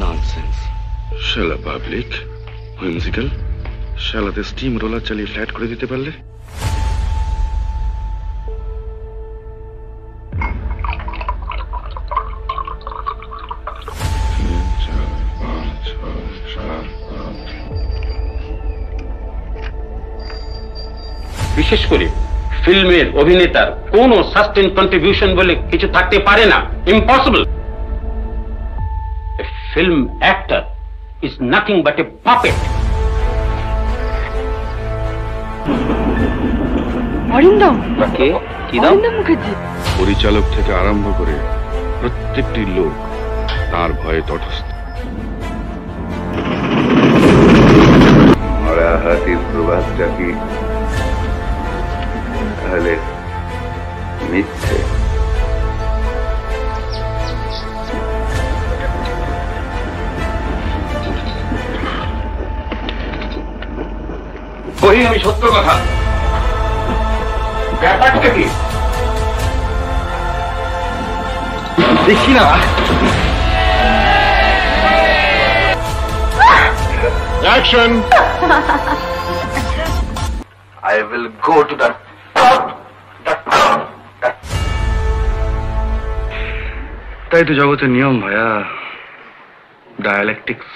Nonsense. শালা public whimsical, শালাতে steam roller চালিয়ে flat করে দিতে পারলে। বিশেষ করে ফিল্মের অভিনেতার কোনো সাস্টেন কন্ট্রিবিউশন বলে কিছু থাকতে পারে না, impossible. A film actor is nothing but a puppet. Arindam কে? কি দাও? অরিন্দম মুখার্জি। পরিচালক থেকে আরম্ভ করে প্রত্যেকটি লোক তার ভয়ে তটস্থ। হাতির প্রভাবটা কি তাহলে মিথ্যে? কই আমি সত্য কথা। ব্যাপারটা কি দেখি না। Action! I will go to the top. তাই তো জগতের নিয়ম ভাইয়া, ডায়ালেকটিক্স।